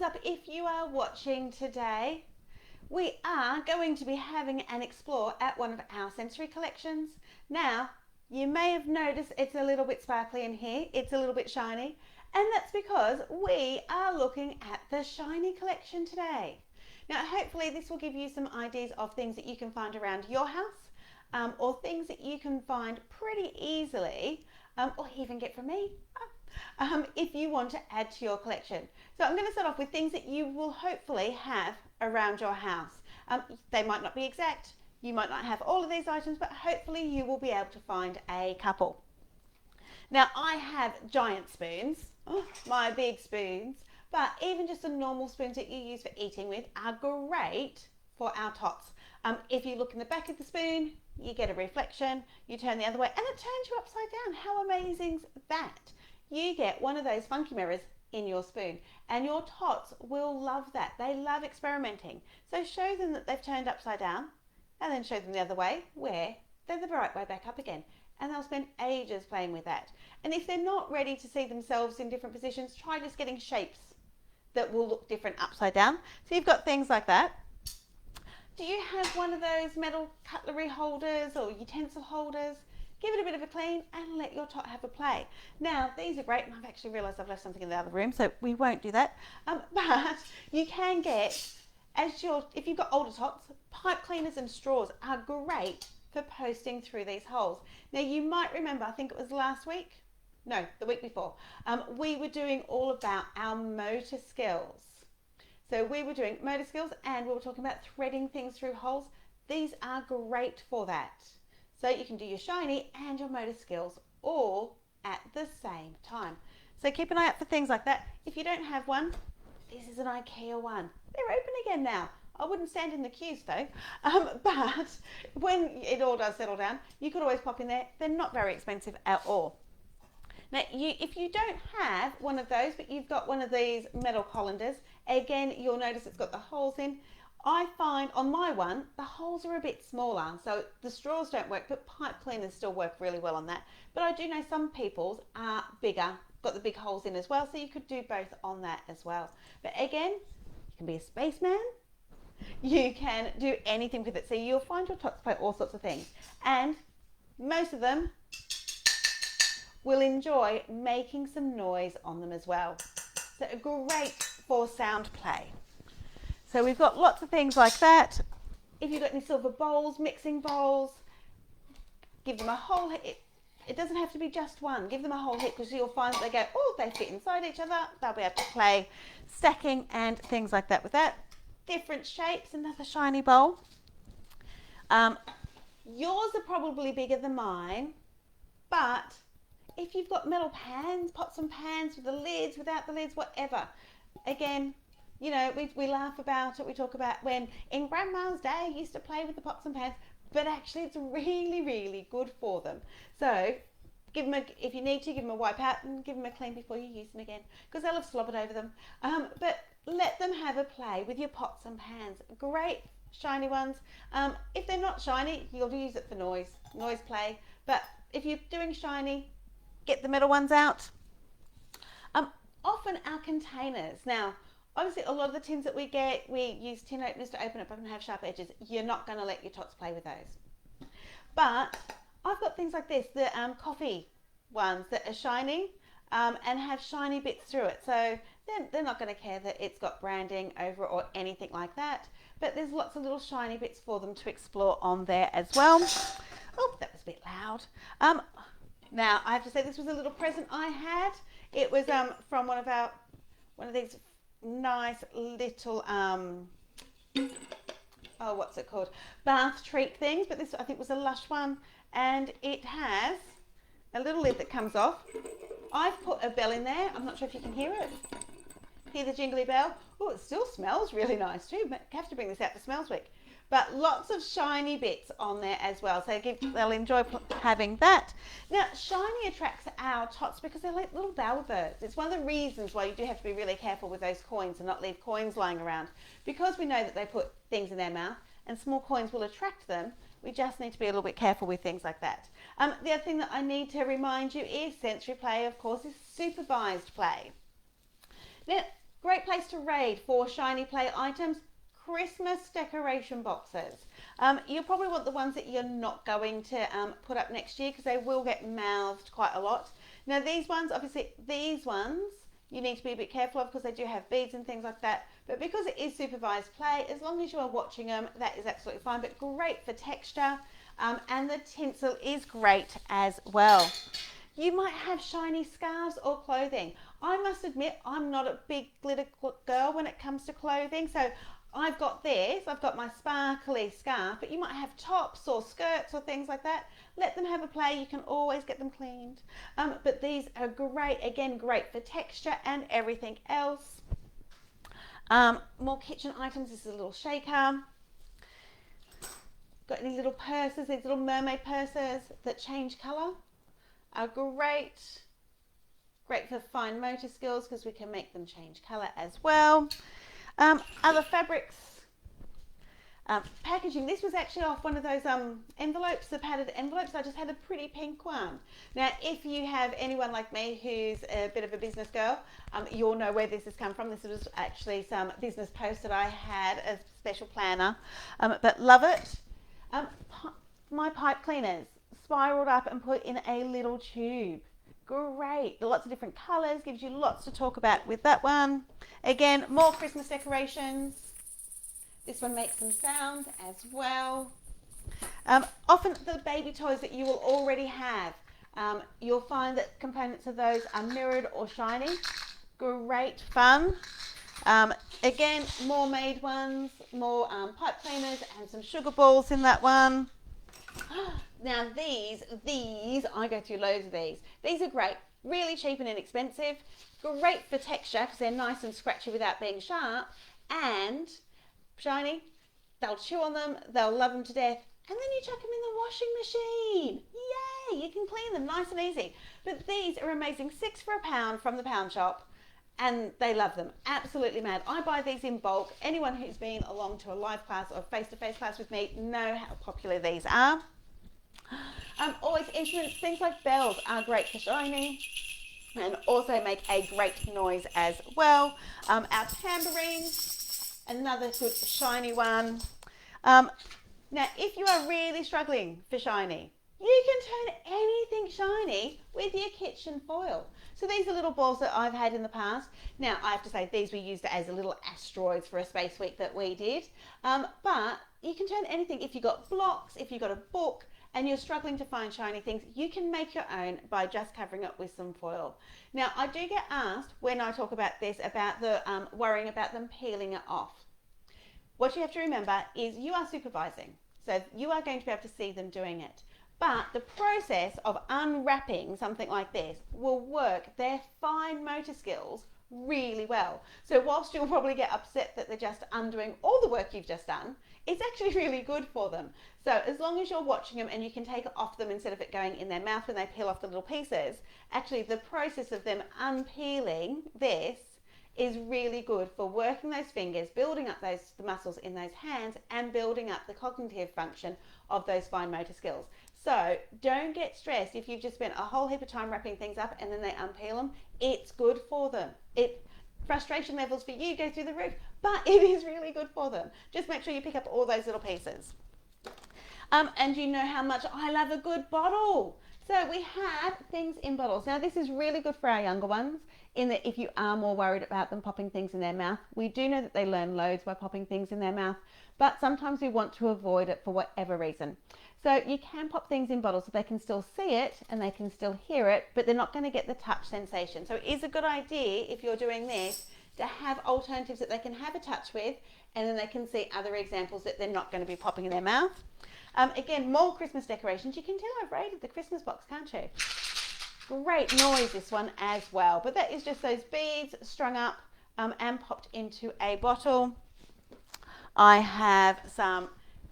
thumbs up if you are watching today. We are going to be having an explore at one of our sensory collections. Now, you may have noticed it's a little bit sparkly in here, it's a little bit shiny, and that's because we are looking at the shiny collection today. Now, hopefully this will give you some ideas of things that you can find around your house, or things that you can find pretty easily, or even get from me, if you want to add to your collection. So I'm going to start off with things that you will hopefully have around your house. They might not be exact, you might not have all of these items, but hopefully you will be able to find a couple. Now, I have giant spoons, my big spoons, but even just the normal spoons that you use for eating with are great for our tots. If you look in the back of the spoon, you get a reflection, you turn the other way, and it turns you upside down. How amazing is that? You get one of those funky mirrors in your spoon, and your tots will love that. They love experimenting. So show them that they've turned upside down, and then show them the other way, where they're the right way back up again. And they'll spend ages playing with that. And if they're not ready to see themselves in different positions, try just getting shapes that will look different upside down. So you've got things like that. Do you have one of those metal cutlery holders or utensil holders? Give it a bit of a clean and let your tot have a play. Now, these are great, and I've actually realised I've left something in the other room, so we won't do that. But you can get, if you've got older tots, pipe cleaners and straws are great for posting through these holes. Now, you might remember, I think it was last week, no, the week before, we were doing all about our motor skills. So we were doing motor skills and we were talking about threading things through holes. These are great for that. So you can do your shiny and your motor skills all at the same time. So keep an eye out for things like that. If you don't have one, this is an IKEA one. They're open again now. I wouldn't stand in the queues though. But when it all does settle down, you could always pop in there. They're not very expensive at all. Now, if you don't have one of those, but you've got one of these metal colanders, again, you'll notice it's got the holes in. I find on my one, the holes are a bit smaller, so the straws don't work, but pipe cleaners still work really well on that. But I do know some people's are bigger, got the big holes in as well, so you could do both on that as well. But again, you can be a spaceman, you can do anything with it. So you'll find your tots play all sorts of things, and most of them will enjoy making some noise on them as well. So great for sound play. So we've got lots of things like that. If you've got any silver bowls, mixing bowls, give them a whole hit. It doesn't have to be just one. Give them a whole hit, because you'll find that they go, oh, they fit inside each other. They'll be able to play stacking and things like that with that. Different shapes, another shiny bowl. Yours are probably bigger than mine, but if you've got metal pans, pots and pans with the lids, without the lids, whatever. Again, you know, we laugh about it, we talk about when in Grandma's day used to play with the pots and pans, but actually it's really, really good for them. So give them if you need to, give them a wipe out and give them a clean before you use them again, because they'll have slobbered over them. But let them have a play with your pots and pans. Great shiny ones. If they're not shiny, you'll use it for noise play. But if you're doing shiny, get the metal ones out. Often our containers. Now, obviously, a lot of the tins that we get, we use tin openers to open up and have sharp edges. You're not going to let your tots play with those. But I've got things like this, the coffee ones that are shiny and have shiny bits through it. So they're not going to care that it's got branding over it or anything like that. But there's lots of little shiny bits for them to explore on there as well. Oh, that was a bit loud. Now, I have to say, this was a little present I had. It was from one of these nice little what's it called, bath treat things, but this I think was a Lush one, and it has a little lid that comes off. I've put a bell in there. I'm not sure if you can hear it. Hear the jingly bell? Oh, it still smells really nice too. But I have to bring this out for Smells Week. But lots of shiny bits on there as well, so they'll enjoy having that. Now, shiny attracts our tots because they're like little bowerbirds. It's one of the reasons why you do have to be really careful with those coins and not leave coins lying around, because we know that they put things in their mouth and small coins will attract them. We just need to be a little bit careful with things like that. The other thing that I need to remind you is sensory play, of course, is supervised play. Now, Great place to raid for shiny play items. Christmas decoration boxes. You'll probably want the ones that you're not going to put up next year because they will get mouthed quite a lot. Now these ones, obviously these ones, you need to be a bit careful of because they do have beads and things like that. But because it is supervised play, as long as you are watching them, that is absolutely fine. But great for texture, and the tinsel is great as well. You might have shiny scarves or clothing. I must admit, I'm not a big glitter girl when it comes to clothing. So I've got this, I've got my sparkly scarf, but you might have tops or skirts or things like that. Let them have a play. You can always get them cleaned. But these are great, again, great for texture and everything else. More kitchen items. This is a little shaker. Got any little purses, these little mermaid purses that change colour are great. Great for fine motor skills because we can make them change colour as well. Other fabrics. Packaging. This was actually off one of those envelopes, the padded envelopes. I just had a pretty pink one. Now, if you have anyone like me who's a bit of a business girl, you'll know where this has come from. This was actually some business posts that I had, a special planner, but love it. My pipe cleaners, spiraled up and put in a little tube. Great. Lots of different colours, gives you lots to talk about with that one. Again, more Christmas decorations. This one makes some sound as well. Often the baby toys that you will already have, you'll find that components of those are mirrored or shiny. Great fun. Again, more made ones, more pipe cleaners and some sugar balls in that one. Now these, I go through loads of these. These are great, really cheap and inexpensive. Great for texture because they're nice and scratchy without being sharp. And shiny, they'll chew on them, they'll love them to death, and then you chuck them in the washing machine. Yay, you can clean them nice and easy. But these are amazing, £6 for £1 from the pound shop, and they love them, absolutely mad. I buy these in bulk. Anyone who's been along to a live class or face-to-face class with me know how popular these are. Always instruments, things like bells are great for shiny and also make a great noise as well. Our tambourine, another good shiny one. Now, if you are really struggling for shiny, you can turn anything shiny with your kitchen foil. So these are little balls that I've had in the past. Now, I have to say these were used as a little asteroids for a space week that we did. But you can turn anything. If you've got blocks, if you've got a book, and you're struggling to find shiny things, you can make your own by just covering it with some foil. Now, I do get asked when I talk about this about the worrying about them peeling it off. What you have to remember is you are supervising, so you are going to be able to see them doing it. But the process of unwrapping something like this will work their fine motor skills really well. So whilst you'll probably get upset that they're just undoing all the work you've just done, it's actually really good for them. So as long as you're watching them and you can take it off them instead of it going in their mouth when they peel off the little pieces, actually the process of them unpeeling this is really good for working those fingers, building up the muscles in those hands and building up the cognitive function of those fine motor skills. So don't get stressed if you've just spent a whole heap of time wrapping things up and then they unpeel them. It's good for them. Frustration levels for you go through the roof, but it is really good for them. Just make sure you pick up all those little pieces. And you know how much I love a good bottle. So we have things in bottles. Now this is really good for our younger ones in that if you are more worried about them popping things in their mouth, we do know that they learn loads by popping things in their mouth, but sometimes we want to avoid it for whatever reason. So you can pop things in bottles so they can still see it and they can still hear it, but they're not going to get the touch sensation. So it is a good idea if you're doing this to have alternatives that they can have a touch with and then they can see other examples that they're not going to be popping in their mouth. Again, more Christmas decorations. You can tell I've raided the Christmas box, can't you? Great noise, this one as well. But that is just those beads strung up and popped into a bottle. I have some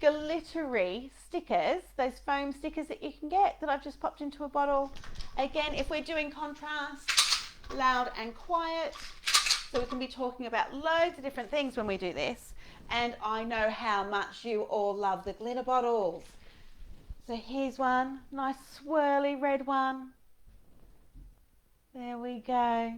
glittery stickers, those foam stickers that you can get that I've just popped into a bottle. Again, if we're doing contrast, loud and quiet, so we can be talking about loads of different things when we do this. And I know how much you all love the glitter bottles. So here's one, nice swirly red one. There we go.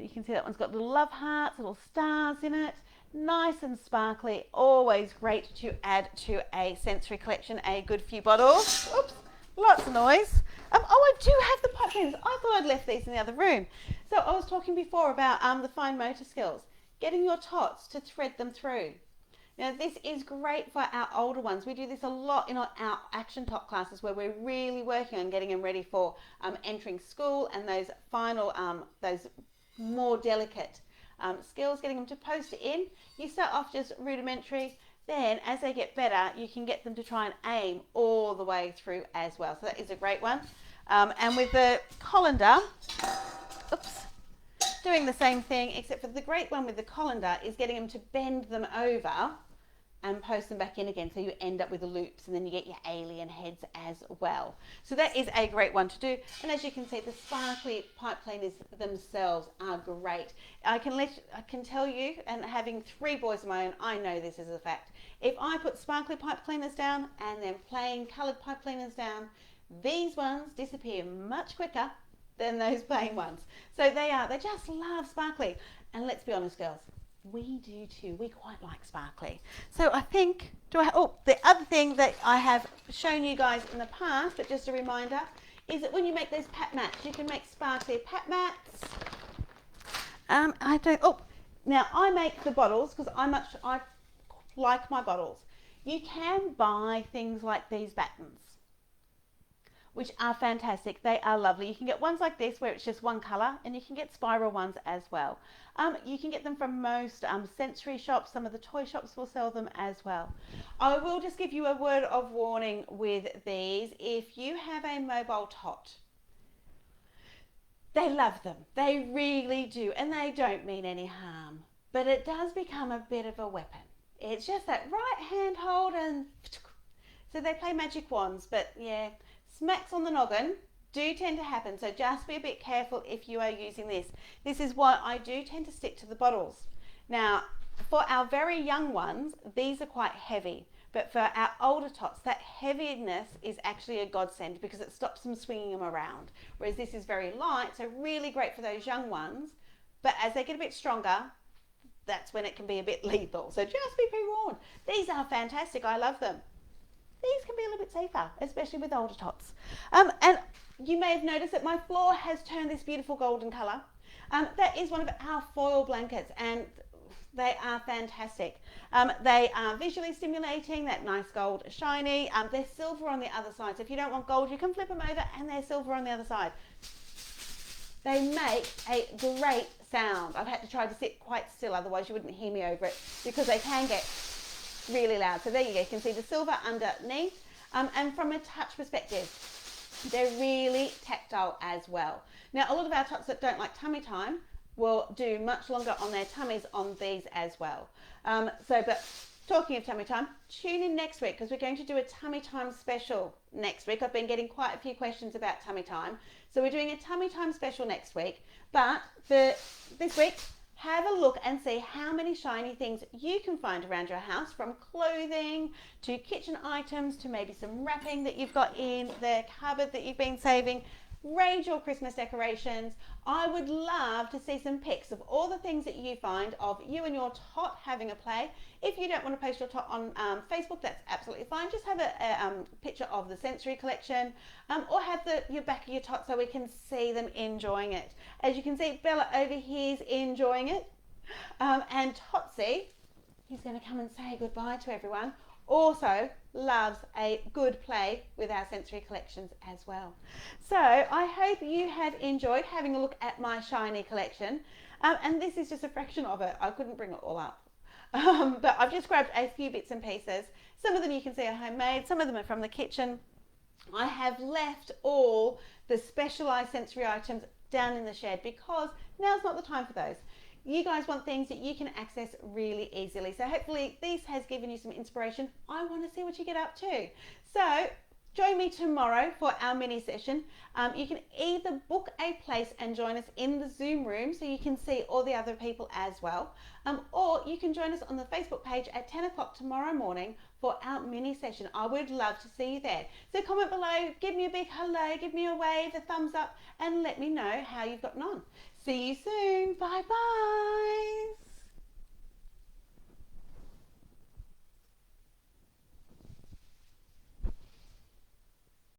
You can see that one's got little love hearts, little stars in it. Nice and sparkly. Always great to add to a sensory collection. A good few bottles. Oops, lots of noise. Oh, I do have the pipe cleaners. I thought I'd left these in the other room. So I was talking before about the fine motor skills. Getting your tots to thread them through. Now this is great for our older ones. We do this a lot in our action tot classes where we're really working on getting them ready for entering school and those final, those more delicate skills, getting them to post it in. You start off just rudimentary, then as they get better, you can get them to try and aim all the way through as well. So that is a great one. And with the colander, oops, doing the same thing, except for the great one with the colander is getting them to bend them over and post them back in again, so you end up with the loops and then you get your alien heads as well. So that is a great one to do. And as you can see, the sparkly pipe cleaners themselves are great. I can tell you, and having 3 boys of my own, I know this is a fact. If I put sparkly pipe cleaners down and then plain coloured pipe cleaners down, these ones disappear much quicker than those plain ones. So they just love sparkly. And let's be honest, girls, we do too. We quite like sparkly. So I think, the other thing that I have shown you guys in the past, but just a reminder, is that when you make those pat mats, you can make sparkly pat mats. Now I make the bottles because I like my bottles. You can buy things like these battens, which are fantastic. They are lovely. You can get ones like this where it's just one colour, and you can get spiral ones as well. You can get them from most sensory shops. Some of the toy shops will sell them as well. I will just give you a word of warning with these. If you have a mobile tot, they love them. They really do, and they don't mean any harm. But it does become a bit of a weapon. It's just that right hand hold and... So they play magic wands, but yeah, smacks on the noggin do tend to happen, so just be a bit careful if you are using this. This is why I do tend to stick to the bottles. Now, for our very young ones, these are quite heavy, but for our older tots, that heaviness is actually a godsend because it stops them swinging them around, whereas this is very light, so really great for those young ones, but as they get a bit stronger, that's when it can be a bit lethal, so just be pre-warned. These are fantastic. I love them. These can be a little bit safer, especially with older tots. And you may have noticed that my floor has turned this beautiful golden colour. That is one of our foil blankets, and they are fantastic. They are visually stimulating, that nice gold shiny. They're silver on the other side, so if you don't want gold, you can flip them over and they're silver on the other side. They make a great sound. I've had to try to sit quite still, otherwise you wouldn't hear me over it, because they can get really loud. So there you go, you can see the silver underneath, and from a touch perspective, they're really tactile as well. Now, a lot of our tots that don't like tummy time will do much longer on their tummies on these as well. But talking of tummy time, tune in next week because we're going to do a tummy time special next week. I've been getting quite a few questions about tummy time, so we're doing a tummy time special next week. But for this week, have a look and see how many shiny things you can find around your house, from clothing to kitchen items to maybe some wrapping that you've got in the cupboard that you've been saving. Raid your Christmas decorations. I would love to see some pics of all the things that you find of you and your tot having a play. If you don't want to post your tot on Facebook, that's absolutely fine. Just have a picture of the sensory collection, or have your back of your tot so we can see them enjoying it. As you can see, Bella over here is enjoying it, and Totsy, he's going to come and say goodbye to everyone, also loves a good play with our sensory collections as well. So I hope you have enjoyed having a look at my shiny collection, and this is just a fraction of it. I couldn't bring it all up, but I've just grabbed a few bits and pieces. Some of them you can see are homemade, some of them are from the kitchen. I have left all the specialised sensory items down in the shed because now's not the time for those. You guys want things that you can access really easily. So hopefully this has given you some inspiration. I want to see what you get up to. So Join me tomorrow for our mini session. You can either book a place and join us in the Zoom room so you can see all the other people as well, or you can join us on the Facebook page at 10 o'clock tomorrow morning for our mini session. I would love to see you there. So comment below, give me a big hello, give me a wave, a thumbs up, and let me know how you've gotten on. See you soon. Bye bye.